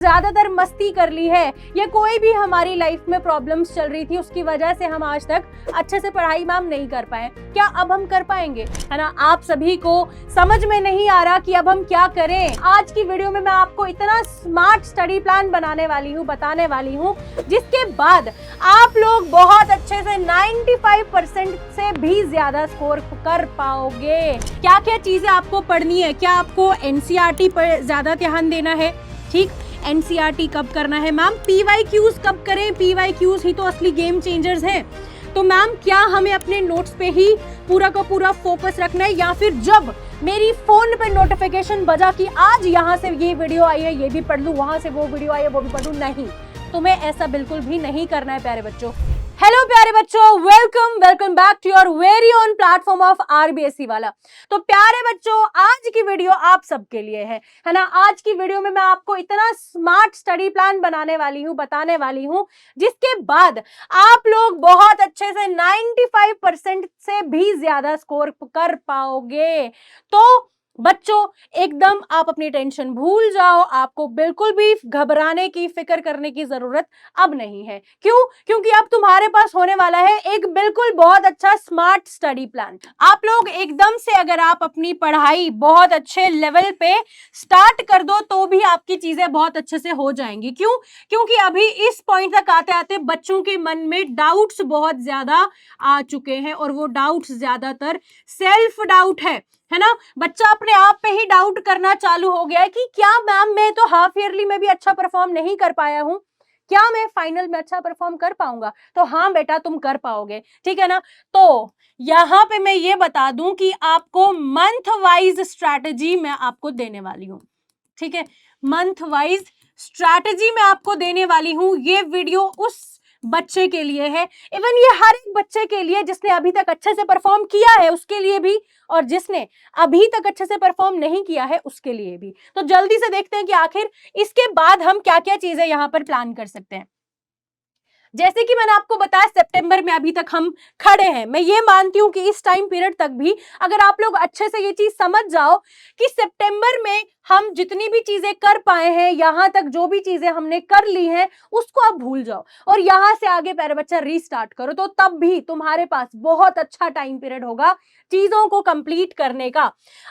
ज्यादातर मस्ती कर ली है या कोई भी हमारी लाइफ में प्रॉब्लम्स चल रही थी उसकी वजह से हम आज तक अच्छे से पढ़ाई मैम नहीं कर पाए, क्या अब हम कर पाएंगे? है ना, आप सभी को समझ में नहीं आ रहा कि अब हम क्या करें। आज की वीडियो में मैं आपको इतना स्मार्ट स्टडी प्लान बताने वाली हूँ जिसके बाद आप लोग बहुत अच्छे से 95% से भी ज्यादा स्कोर कर पाओगे। क्या क्या चीजें आपको पढ़नी है, क्या आपको एनसीईआरटी पर ज्यादा ध्यान देना है? ठीक, एनसीईआरटी कब करना है मैम? पीवाईक्यूज कब करें? पीवाईक्यूज ही तो असली गेम चेंजर्स हैं। तो मैम क्या हमें अपने नोट्स पे ही पूरा का पूरा फोकस रखना है या फिर जब मेरी फोन पे नोटिफिकेशन बजा कि आज यहाँ से ये वीडियो आई है ये भी पढ़ लूं, वहां से वो वीडियो आई है वो भी पढ़ लूं? नहीं, तुम्हें ऐसा बिल्कुल भी नहीं करना है प्यारे बच्चों। हेलो प्यारे बच्चों, welcome back to your very own platform of RBSE वाला। तो प्यारे बच्चों, आज की वीडियो आप सबके लिए है ना। आज की वीडियो में मैं आपको इतना स्मार्ट स्टडी प्लान बताने वाली हूँ जिसके बाद आप लोग बहुत अच्छे से 95% से भी ज्यादा स्कोर कर पाओगे। तो बच्चों एकदम आप अपनी टेंशन भूल जाओ, आपको बिल्कुल भी घबराने की फिक्र करने की जरूरत अब नहीं है। क्यों? क्योंकि अब तुम्हारे पास होने वाला है एक बिल्कुल बहुत अच्छा स्मार्ट स्टडी प्लान। आप लोग एकदम से अगर आप अपनी पढ़ाई बहुत अच्छे लेवल पे स्टार्ट कर दो तो भी आपकी चीजें बहुत अच्छे से हो जाएंगी। क्यों? क्योंकि अभी इस पॉइंट तक आते आते बच्चों के मन में डाउट्स बहुत ज्यादा आ चुके हैं और वो डाउट्स ज्यादातर सेल्फ डाउट है ना। बच्चा अपने आप पे ही डाउट करना चालू हो गया है कि क्या मैम मैं तो हाफ ईयरली में भी अच्छा परफॉर्म नहीं कर पाया हूं, क्या मैं फाइनल में अच्छा परफॉर्म कर पाऊंगा? तो हाँ बेटा, तुम कर पाओगे, ठीक है ना। तो यहां पे मैं ये बता दूं कि आपको मंथ वाइज स्ट्रैटेजी मैं आपको देने वाली हूं, ठीक है। मंथ वाइज स्ट्रैटेजी मैं आपको देने वाली हूं। ये वीडियो उस बच्चे के लिए है, इवन ये हर एक बच्चे के लिए जिसने अभी तक अच्छे से परफॉर्म किया है उसके लिए भी, और जिसने अभी तक अच्छे से परफॉर्म नहीं किया है उसके लिए भी। तो जल्दी से देखते हैं कि आखिर इसके बाद हम क्या क्या चीजें यहां पर प्लान कर सकते हैं। जैसे कि मैंने आपको बताया, सितंबर में अभी तक हम खड़े हैं। मैं ये मानती हूं कि इस टाइम पीरियड तक भी अगर आप लोग अच्छे से ये चीज समझ जाओ कि सितंबर में हम जितनी भी चीजें कर पाए हैं, यहां तक जो भी चीजें हमने कर ली हैं उसको आप भूल जाओ और यहां से आगे प्यारे बच्चा रीस्टार्ट करो, तो तब भी तुम्हारे पास बहुत अच्छा टाइम पीरियड होगा चीजों को कंप्लीट करने का।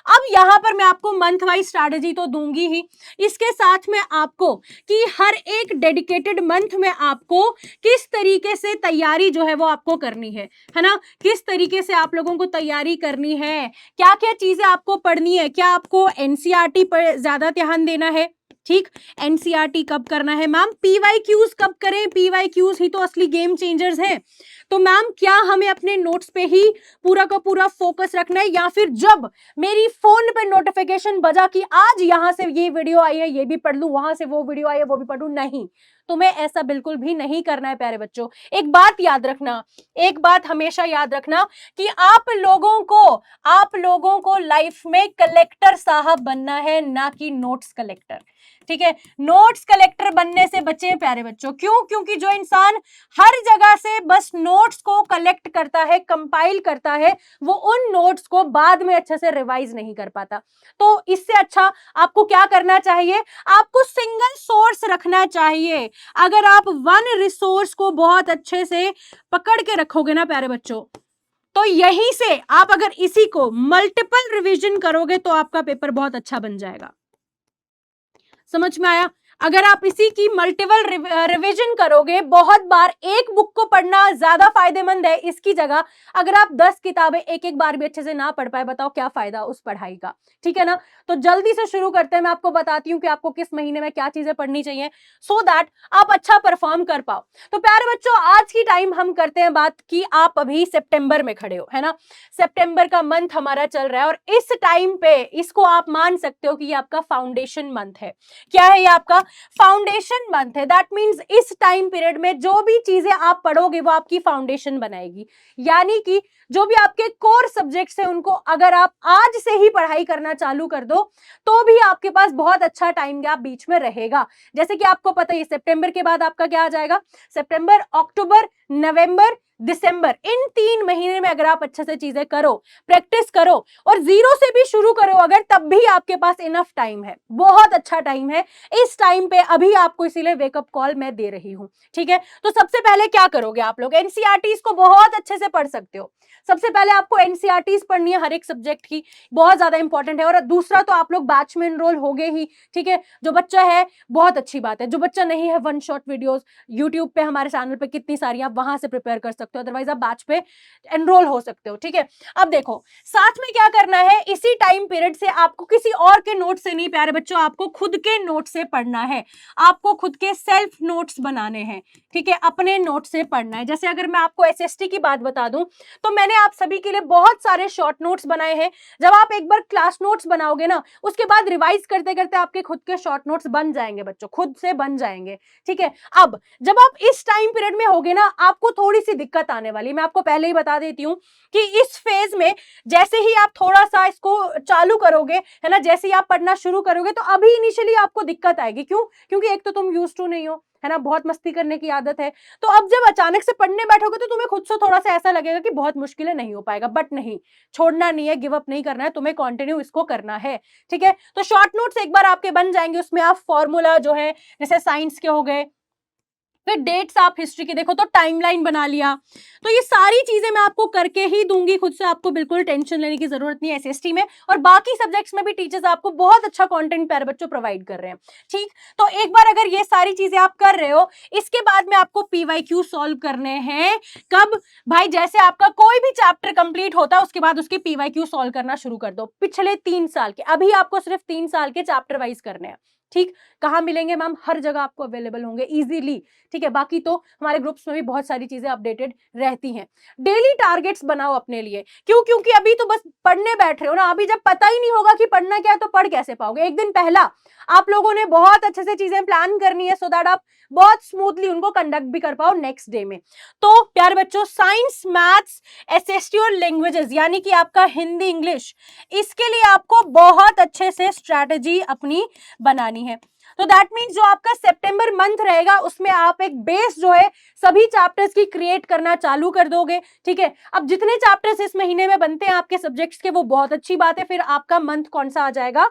अब यहां पर मैं आपको मंथ वाइज स्ट्रैटेजी तो दूंगी ही, इसके साथ में आपको कि हर एक डेडिकेटेड मंथ में आपको किस तरीके से तैयारी जो है वो आपको करनी है ना। किस तरीके से आप लोगों को तैयारी करनी है, क्या क्या चीजें आपको पढ़नी है, क्या आपको एनसीईआरटी पर ज्यादा ध्यान देना है? ठीक, एनसीईआरटी कब करना है मैम? पीवाईक्यूज कब करें? पीवाईक्यूज ही तो असली गेम चेंजर्स हैं। तो मैम क्या हमें अपने नोट्स पे ही पूरा का पूरा फोकस रखना है या फिर जब मेरी फोन पे नोटिफिकेशन बजा कि आज यहां से ये वीडियो आई है ये भी पढ़ लूं, वहां से वो वीडियो आई है वो भी पढ़ लूं? नहीं, तुम्हें ऐसा बिल्कुल भी नहीं करना है प्यारे बच्चों। एक बात याद रखना, एक बात हमेशा याद रखना कि आप लोगों को लाइफ में कलेक्टर साहब बनना है, ना कि नोट्स कलेक्टर, ठीक है। नोट्स कलेक्टर बनने से बचें प्यारे बच्चों। क्यों? क्योंकि जो इंसान हर जगह से बस नोट्स को कलेक्ट करता है, कंपाइल करता है, वो उन नोट्स को बाद में अच्छे से रिवाइज नहीं कर पाता। तो इससे अच्छा आपको क्या करना चाहिए? आपको सिंगल सोर्स रखना चाहिए। अगर आप वन रिसोर्स को बहुत अच्छे से पकड़ के रखोगे ना प्यारे बच्चों, तो यहीं से आप अगर इसी को मल्टीपल रिवीजन करोगे तो आपका पेपर बहुत अच्छा बन जाएगा। समझ में आया? अगर आप इसी की मल्टीपल रिवीजन करोगे, बहुत बार एक बुक को पढ़ना ज्यादा फायदेमंद है, इसकी जगह अगर आप 10 किताबें एक एक बार भी अच्छे से ना पढ़ पाए, बताओ क्या फायदा उस पढ़ाई का, ठीक है ना। तो जल्दी से शुरू करते हैं। मैं आपको बताती हूँ कि आपको किस महीने में क्या चीजें पढ़नी चाहिए सो दैट आप अच्छा परफॉर्म कर पाओ। तो प्यारे बच्चों, आज की टाइम हम करते हैं बात कि आप अभी सितंबर में खड़े हो, है ना। सितंबर का मंथ हमारा चल रहा है और इस टाइम पे इसको आप मान सकते हो कि ये आपका फाउंडेशन मंथ है। क्या है ये? आपका फाउंडेशन मंथ है। दैट मींस इस टाइम पीरियड में जो भी चीजें आप पढ़ोगे वो आपकी फाउंडेशन बनाएगी, यानी कि जो भी आपके कोर सब्जेक्ट्स हैं उनको अगर आप आज से ही पढ़ाई करना चालू कर दो तो भी आपके पास बहुत अच्छा टाइम गैप बीच में रहेगा। जैसे कि आपको पता है सितंबर के बाद आपका क्या आ जाएगा? सितंबर, अक्टूबर, नवंबर, दिसंबर, इन 3 महीने में अगर आप अच्छे से चीजें करो, प्रैक्टिस करो और जीरो से भी शुरू करो अगर, तब भी आपके पास इनफ टाइम है, बहुत अच्छा टाइम है। इस टाइम पे अभी आपको इसीलिए वेकअप कॉल मैं दे रही हूं, ठीक है। तो सबसे पहले क्या करोगे आप लोग, एनसीईआरटीज को बहुत अच्छे से पढ़ सकते हो। सबसे पहले आपको एनसीईआरटीज पढ़नी है हर एक सब्जेक्ट की, बहुत ज्यादा इंपॉर्टेंट है। और दूसरा तो आप लोग बैच में एनरोल हो गए ही, ठीक है। जो बच्चा है बहुत अच्छी बात है, जो बच्चा नहीं है, वन शॉट वीडियोस यूट्यूब पे हमारे चैनल पे कितनी सारी, आप वहां से प्रिपेयर कर सकते हो, अदरवाइज आप बैच पे एनरोल हो सकते हो, ठीक है। अब देखो साथ में क्या करना है, इसी टाइम पीरियड से आपको किसी और के नोट से नहीं प्यारे बच्चों, आपको खुद के नोट से पढ़ना है, आपको खुद के सेल्फ नोट्स बनाने हैं, ठीक है, अपने नोट से पढ़ना है। जैसे अगर मैं आपको एसएसटी की बात बता दूं तो मैंने आप सभी के लिए बहुत सारे शॉर्ट नोट्स बनाए हैं। जब आप एक बार क्लास नोट्स बनाओगे ना, उसके बाद रिवाइज करते करते आपके खुद के शॉर्ट नोट्स बन जाएंगे बच्चों, खुद से बन जाएंगे, ठीक है। अब जब आप इस टाइम पीरियड में होगे ना, आपको थोड़ी सी दिक्कत आने वाली, मैं आपको पहले ही बता देती हूं कि इस फेज में जैसे ही आप थोड़ा सा इसको चालू करोगे, है ना, जैसे ही आप पढ़ना शुरू करोगे, तो अभी इनिशियली आपको दिक्कत आएगी। क्यों? क्योंकि एक तो तुम यूज्ड टू नहीं हो, है ना, बहुत मस्ती करने की आदत है। तो अब जब अचानक से पढ़ने बैठोगे तो तुम्हें खुद से थोड़ा सा ऐसा लगेगा कि बहुत मुश्किल है, नहीं हो पाएगा, बट नहीं, छोड़ना नहीं है, गिव अप नहीं करना है, तुम्हें कंटिन्यू इसको करना है, ठीक है। तो शॉर्ट नोट्स एक बार आपके बन जाएंगे, उसमें आप फॉर्मूला जो है जैसे साइंस के हो गए, फिर डेट्स आप हिस्ट्री की देखो तो टाइमलाइन बना लिया। तो ये सारी चीजें मैं आपको करके ही दूंगी खुद से, आपको बिल्कुल टेंशन लेने की जरूरत नहीं है एसएसटी में। और बाकी सब्जेक्ट्स में भी टीचर्स आपको बहुत अच्छा कंटेंट प्यारे बच्चों प्रोवाइड कर रहे हैं, ठीक। तो एक बार अगर ये सारी चीजें आप कर रहे हो, इसके बाद में आपको पीवाईक्यू सॉल्व करने हैं। कब भाई? जैसे आपका कोई भी चैप्टर कंप्लीट होता है उसके बाद उसके पीवाईक्यू सॉल्व करना शुरू कर दो, पिछले 3 साल के। अभी आपको सिर्फ 3 साल के चैप्टर वाइज करने हैं, ठीक। कहां मिलेंगे मैम? हर जगह आपको अवेलेबल होंगे इजीली, ठीक है। बाकी तो हमारे ग्रुप्स में भी बहुत सारी चीजें अपडेटेड रहती हैं। डेली टारगेट्स बनाओ अपने लिए। क्यों? क्योंकि अभी तो बस पढ़ने बैठ रहे हो ना, अभी जब पता ही नहीं होगा कि पढ़ना क्या है तो पढ़ कैसे पाओगे। एक दिन पहला आप लोगों ने बहुत अच्छे से चीजें प्लान करनी है, सो दैट आप बहुत स्मूथली उनको कंडक्ट भी कर पाओ नेक्स्ट डे में। तो प्यारे बच्चों, साइंस, मैथ्स, एसएसटी और लैंग्वेजेस यानी कि आपका हिंदी, इंग्लिश, इसके लिए आपको बहुत अच्छे से स्ट्रैटेजी अपनी बनानी है। तो दैट मीन्स जो आपका सितंबर मंथ रहेगा उसमें आप एक बेस जो है सभी चैप्टर्स की क्रिएट करना चालू कर दोगे, ठीक है। अब जितने चैप्टर्स इस महीने में बनते हैं आपके सब्जेक्ट्स के, वो बहुत अच्छी बात है। फिर आपका मंथ कौन सा आ जाएगा?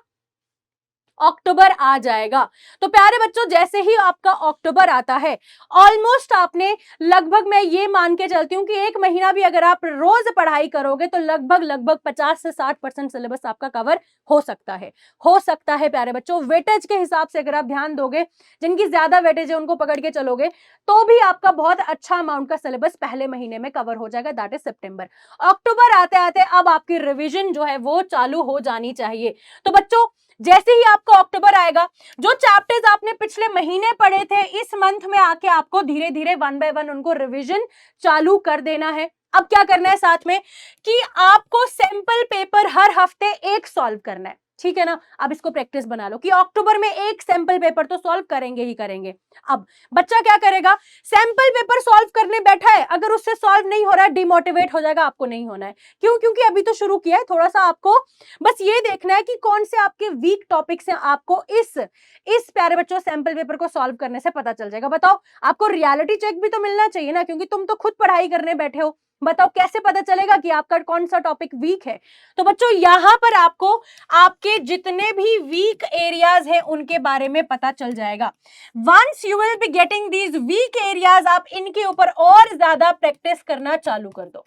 अक्टूबर आ जाएगा। तो प्यारे बच्चों, जैसे ही आपका अक्टूबर आता है, ऑलमोस्ट आपने लगभग, मैं ये मान के चलती हूं कि 1 महीना भी अगर आप रोज पढ़ाई करोगे तो लगभग 50 से 60% सिलेबस आपका कवर हो सकता है, हो सकता है प्यारे बच्चों। वेटेज के हिसाब से अगर आप ध्यान दोगे, जिनकी ज्यादा वेटेज है उनको पकड़ के चलोगे, तो भी आपका बहुत अच्छा अमाउंट का सिलेबस पहले महीने में कवर हो जाएगा, दैट इज सितंबर। अक्टूबर आते आते अब आपकी रिविजन जो है वो चालू हो जानी चाहिए। तो बच्चों, जैसे ही आपको अक्टूबर आएगा, जो चैप्टर्स आपने पिछले महीने पढ़े थे, इस मंथ में आके आपको धीरे धीरे 1 बाय 1 उनको रिवीजन चालू कर देना है। अब क्या करना है साथ में कि आपको सैंपल पेपर हर हफ्ते एक सॉल्व करना है, ठीक है ना। अब इसको प्रैक्टिस बना लो कि अक्टूबर में एक सैंपल पेपर तो सॉल्व करेंगे ही करेंगे। अब बच्चा क्या करेगा? सैंपल पेपर सॉल्व करने बैठा है, अगर उससे सॉल्व नहीं हो रहा है, डिमोटिवेट हो जाएगा, आपको नहीं होना है। क्यों? क्योंकि अभी तो शुरू किया है, थोड़ा सा आपको बस ये देखना है कि कौन से आपके वीक टॉपिक्स हैं, आपको इस प्यारे बच्चों सैंपल पेपर को सॉल्व करने से पता चल जाएगा। बताओ, आपको रियलिटी चेक भी तो मिलना चाहिए ना, क्योंकि तुम तो खुद पढ़ाई करने बैठे हो। बताओ कैसे पता चलेगा कि आपका कौन सा टॉपिक वीक है? तो बच्चों, यहां पर आपको आपके जितने भी वीक एरियाज हैं उनके बारे में पता चल जाएगा। Once you will be getting these weak areas, आप इनके ऊपर और ज्यादा प्रैक्टिस करना चालू कर दो,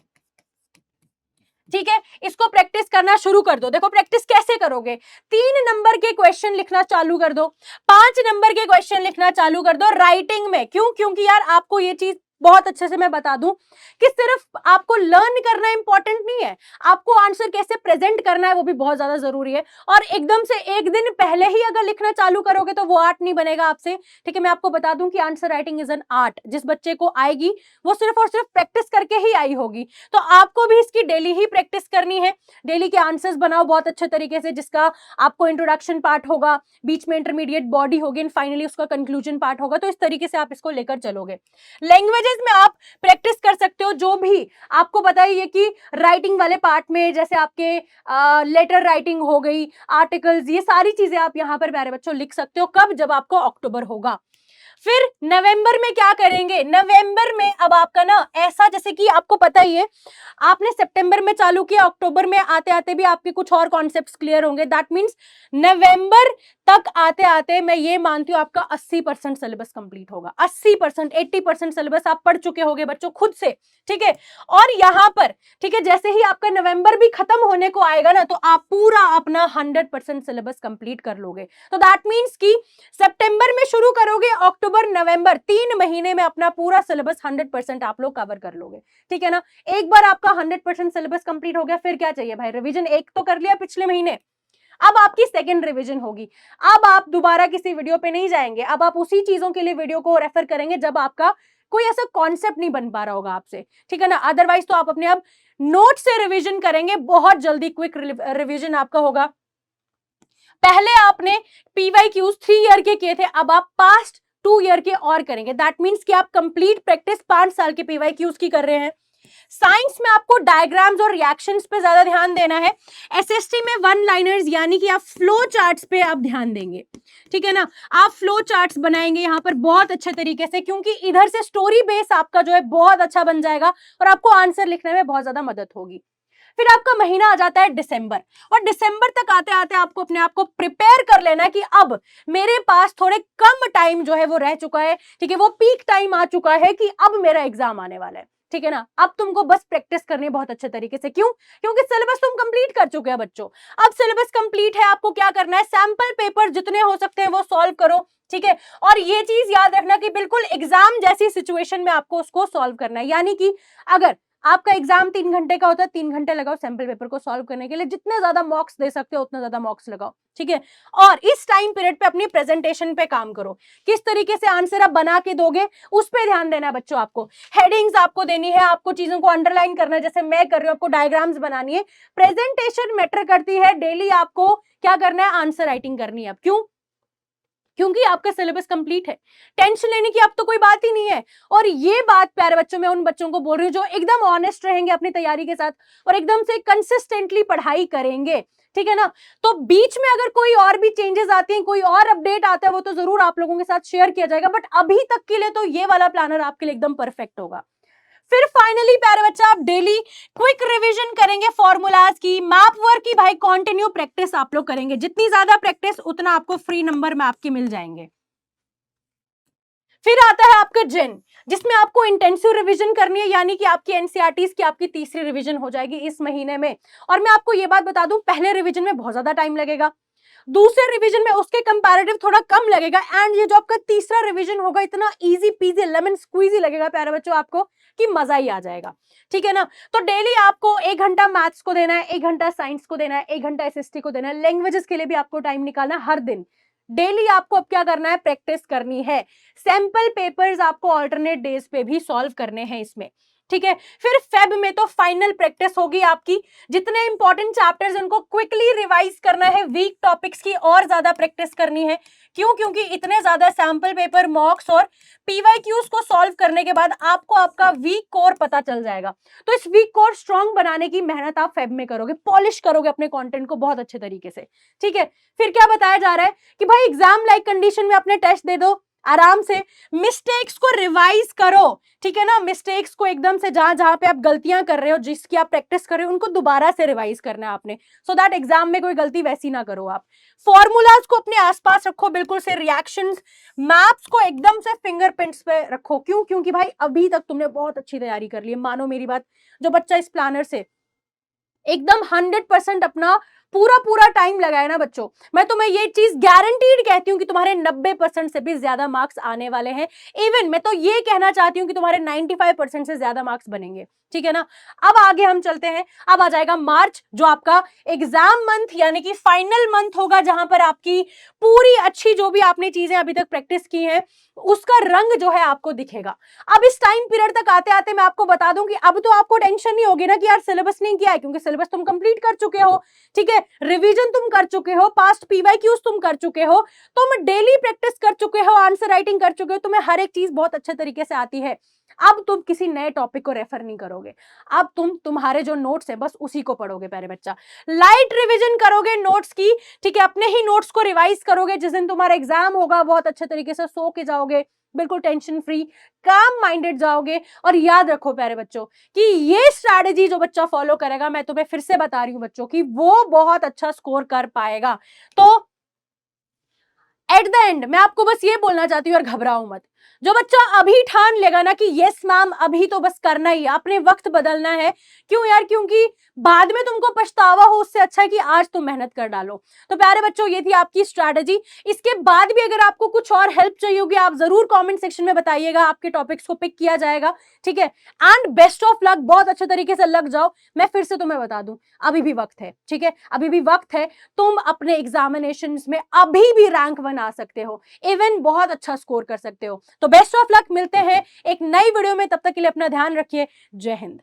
ठीक है। इसको प्रैक्टिस करना शुरू कर दो। देखो प्रैक्टिस कैसे करोगे? 3 नंबर के क्वेश्चन लिखना चालू कर दो, 5 नंबर के क्वेश्चन लिखना चालू कर दो राइटिंग में। क्यों? क्योंकि यार आपको ये चीज बहुत अच्छे से मैं बता दूं कि सिर्फ आपको लर्न करना इंपॉर्टेंट नहीं है, आपको आंसर कैसे प्रेजेंट करना है वो भी बहुत ज्यादा जरूरी है। और एकदम से एक दिन पहले ही अगर लिखना चालू करोगे तो वो आर्ट नहीं बनेगा आपसे, ठीक है। मैं आपको बता दूं कि answer writing is an art. जिस बच्चे को आएगी वो सिर्फ और सिर्फ प्रैक्टिस करके ही आई होगी। तो आपको भी इसकी डेली ही प्रैक्टिस करनी है। डेली के आंसर्स बनाओ बहुत अच्छे तरीके से, जिसका आपको इंट्रोडक्शन पार्ट होगा, बीच में इंटरमीडिएट बॉडी होगी एंड फाइनली उसका कंक्लूजन पार्ट होगा। तो इस तरीके से आप इसको लेकर चलोगे। लैंग्वेजेस में आप प्रैक्टिस कर सकते हो, जो भी आपको बताइए कि राइटिंग वाले पार्ट में जैसे आपके लेटर राइटिंग हो गई, आर्टिकल्स, ये सारी चीजें आप यहां पर प्यारे बच्चों लिख सकते हो। कब? जब आपको अक्टूबर होगा। फिर नवंबर में क्या करेंगे, नवंबर में अब आपका ना ऐसा, जैसे कि आपको पता ही है आपने सितंबर में चालू किया, अक्टूबर में आते आते भी आपके कुछ और कॉन्सेप्ट्स क्लियर होंगे। दैट मींस नवंबर तक आते आते मैं ये मानती हूँ आपका 80% सिलेबस कंप्लीट होगा। 80%, 80% सिलेबस आप पढ़ चुके होंगे बच्चों खुद से, ठीक है। और यहां पर ठीक है, जैसे ही आपका नवंबर भी खत्म होने को आएगा ना, तो आप पूरा अपना 100% सिलेबस कंप्लीट कर लोगे। तो दैट मींस कि सितंबर में शुरू करोगे, अक्टूबर नवंबर 3 महीने में अपना पूरा सिलेबस 100% आप लोग कवर कर लोगे, ठीक है ना। एक बार आपका 100% सिलेबस कंप्लीट हो गया, फिर क्या चाहिए भाई, रिवीजन एक तो कर लिया पिछले महीने, अब आपकी सेकंड रिवीजन होगी। अब आप दोबारा किसी वीडियो पे नहीं जाएंगे, अब आप उसी चीजों के लिए वीडियो को रेफर करेंगे जब आपका कोई ऐसा कॉन्सेप्ट नहीं बन पा रहा होगा आपसे, ठीक है ना। अदरवाइज तो आप अपने अब नोट से रिवीजन करेंगे, बहुत जल्दी क्विक रिवीजन आपका होगा। पहले आपने पीवाईक्यूज 3 ईयर के किए थे, अब आप पास्ट 2 ईयर के और करेंगे। दैट मींस कि आप कंप्लीट प्रैक्टिस 5 साल के पीवाईक्यूज की कर रहे हैं। साइंस में आपको डायग्राम्स और रिएक्शंस पे ज्यादा ध्यान देना है। एसएसटी में वन लाइनर्स यानी कि आप फ्लो चार्ट्स पे आप ध्यान देंगे, ठीक है ना। आप फ्लो चार्ट्स बनाएंगे यहाँ पर बहुत अच्छे तरीके से, क्योंकि इधर से स्टोरी बेस आपका जो है बहुत अच्छा बन जाएगा और आपको आंसर लिखने में बहुत ज्यादा मदद होगी। फिर आपका महीना आ जाता है दिसंबर, और दिसंबर तक आते आते आपको अपने आप को प्रिपेयर कर लेना कि अब मेरे पास थोड़े कम टाइम जो है वो रह चुका है, ठीक है, वो पीक टाइम आ चुका है कि अब मेरा एग्जाम आने वाला है, ठीक है ना। अब तुमको बस प्रैक्टिस करनी है बहुत अच्छे तरीके से। क्यों? क्योंकि सिलेबस तुम कंप्लीट कर चुके हैं बच्चों। अब सिलेबस कंप्लीट है, आपको क्या करना है, सैंपल पेपर जितने हो सकते हैं वो सॉल्व करो, ठीक है। और ये चीज याद रखना कि बिल्कुल एग्जाम जैसी सिचुएशन में आपको उसको सॉल्व करना है। यानी कि अगर आपका एग्जाम 3 घंटे का होता है, 3 घंटे लगाओ सैंपल पेपर को सॉल्व करने के लिए, जितने ज्यादा मॉक्स दे सकते हो उतना ज्यादा मॉक्स लगाओ, ठीक है। और इस टाइम पीरियड पे अपनी प्रेजेंटेशन पे काम करो, किस तरीके से आंसर आप बना के दोगे उस पे ध्यान देना है बच्चों। आपको हेडिंग्स आपको देनी है, आपको चीजों को अंडरलाइन करना है जैसे मैं कर रही हूँ, आपको डायग्राम्स बनानी है। प्रेजेंटेशन मैटर करती है, डेली आपको क्या करना है, आंसर राइटिंग करनी है। अब क्यों? क्योंकि आपका सिलेबस कंप्लीट है, टेंशन लेने की अब तो कोई बात ही नहीं है। और ये बात प्यारे बच्चों, मैं उन बच्चों को बोल रही हूँ जो एकदम ऑनेस्ट रहेंगे अपनी तैयारी के साथ और एकदम से कंसिस्टेंटली पढ़ाई करेंगे, ठीक है ना। तो बीच में अगर कोई और भी चेंजेस आती हैं, कोई और अपडेट आता है, वो तो जरूर आप लोगों के साथ शेयर किया जाएगा, बट अभी तक के लिए तो ये वाला प्लानर आपके लिए एकदम परफेक्ट होगा। फिर फाइनली प्यारे बच्चा आप डेली क्विक रिवीजन करेंगे फॉर्मूलाज की, मैप वर्क की, भाई कंटिन्यू प्रैक्टिस आप लोग करेंगे। जितनी ज्यादा प्रैक्टिस उतना आपको फ्री नंबर मैप के मिल जाएंगे। फिर आता है आपका जिन, जिसमें आपको इंटेंसिव रिवीजन करनी है, यानी कि आपकी एनसीईआरटीज की आपकी तीसरी रिवीजन हो जाएगी इस महीने में। और मैं आपको ये बात बता दूं, पहले रिवीजन में बहुत ज्यादा टाइम लगेगा, दूसरे रिवीजन में उसके कंपैरेटिव थोड़ा कम लगेगा, एंड ये जो आपका तीसरा रिवीजन होगा इतना इजी पीजी लेमन स्क्वीजी लगेगा प्यारे बच्चों आपको कि मजा ही आ जाएगा, ठीक है ना। तो डेली आपको 1 घंटा मैथ्स को देना है, 1 घंटा साइंस को देना है, 1 घंटा एसएसटी को देना है, लैंग्वेजेस के लिए भी आपको टाइम निकालना है हर दिन। डेली आपको अब क्या करना है, प्रैक्टिस करनी है। सैंपल पेपर्स आपको ऑल्टरनेट डेज पे भी सॉल्व करने हैं इसमें, ठीक है। फिर फेब में तो फाइनल प्रैक्टिस होगी आपकी, जितने इंपॉर्टेंट चैप्टर्स उनको क्विकली रिवाइज करना है, वीक टॉपिक्स की और ज्यादा प्रैक्टिस करनी है। क्यों? क्योंकि इतने ज्यादा सैंपल पेपर, मॉक्स और पीवाईक्यूज को सॉल्व करने के बाद आपको आपका वीक कोर पता चल जाएगा। तो इस वीक कोर स्ट्रॉन्ग बनाने की मेहनत आप फेब में करोगे, पॉलिश करोगे अपने कंटेंट को बहुत अच्छे तरीके से, ठीक है। फिर क्या बताया जा रहा है कि भाई एग्जाम लाइक कंडीशन में अपने टेस्ट दे दो आराम से, मिस्टेक्स को रिवाइज करो, ठीक है ना। मिस्टेक्स को एकदम से जहां जहां पे आप गलतियां कर रहे हो, जिसकी आप प्रैक्टिस कर रहे हो, उनको दोबारा से रिवाइज करना है आपने, सो दैट एग्जाम में कोई गलती वैसी ना करो आप। फॉर्मूलाज को अपने आसपास रखो बिल्कुल से, रिएक्शंस, मैप्स को एकदम से फिंगरप्रिंट्स पे रखो। क्यों? क्योंकि भाई अभी तक तुमने बहुत अच्छी तैयारी कर ली है, मानो मेरी बात। जो बच्चा इस प्लानर से एकदम 100% अपना पूरा पूरा टाइम लगाए ना बच्चों, मैं तुम्हें ये चीज गारंटीड कहती हूँ कि तुम्हारे 90% से भी ज्यादा मार्क्स आने वाले हैं। इवन मैं तो ये कहना चाहती हूँ कि तुम्हारे 95% से ज्यादा मार्क्स बनेंगे, ठीक है ना। अब आगे हम चलते हैं, अब आ जाएगा मार्च, जो आपका एग्जाम मंथ यानी कि फाइनल मंथ होगा, जहां पर आपकी पूरी अच्छी जो भी आपने चीजें अभी तक प्रैक्टिस की हैं उसका रंग जो है आपको दिखेगा। अब इस टाइम पीरियड तक आते आते मैं आपको बता दूं कि अब तो आपको टेंशन नहीं होगी ना कि यार सिलेबस नहीं किया है, क्योंकि सिलेबस तुम कंप्लीट कर चुके हो, ठीक है। रिवीजन तुम कर चुके हो, पास्ट पीवाईक्यूज तुम कर चुके हो, तुम डेली प्रैक्टिस कर चुके हो, आंसर राइटिंग कर चुके हो, तुम्हें हर एक चीज बहुत अच्छे तरीके से आती है। अब तुम किसी नए टॉपिक को रेफर नहीं करोगे, अब तुम तुम्हारे जो नोट्स है बस उसी को पढ़ोगे प्यारे बच्चा। लाइट रिवीजन करोगे नोट्स की, ठीक है, अपने ही नोट्स को रिवाइज करोगे। जिस दिन तुम्हारा एग्जाम होगा बहुत अच्छे तरीके से सो के जाओगे, बिल्कुल टेंशन फ्री, काम माइंडेड जाओगे। और याद रखो प्यारे बच्चों कि ये स्ट्रैटेजी जो बच्चा फॉलो करेगा, मैं तुम्हें फिर से बता रही हूं बच्चों की, वो बहुत अच्छा स्कोर कर पाएगा। तो एट द एंड मैं आपको बस ये बोलना चाहती हूँ, और घबराओ मत। जो बच्चा अभी ठान लेगा ना कि यस मैम अभी तो बस करना ही है, अपने वक्त बदलना है। क्यों यार? क्योंकि बाद में तुमको पछतावा हो, उससे अच्छा है कि आज तुम मेहनत कर डालो। तो प्यारे बच्चों, ये थी आपकी स्ट्रैटेजी। इसके बाद भी अगर आपको कुछ और हेल्प चाहिए होगी, आप जरूर कॉमेंट सेक्शन में बताइएगा, आपके टॉपिक्स को पिक किया जाएगा। ठीक है, एंड बेस्ट ऑफ लक, बहुत अच्छे तरीके से लग जाओ। मैं फिर से तुम्हें बता दूं, अभी भी वक्त है। ठीक है, अभी भी वक्त है। तुम अपने एग्जामिनेशन में अभी भी रैंक 1 आ सकते हो, इवन बहुत अच्छा स्कोर कर सकते हो। तो बेस्ट ऑफ लक, मिलते हैं एक नई वीडियो में, तब तक के लिए अपना ध्यान रखिए। जय हिंद।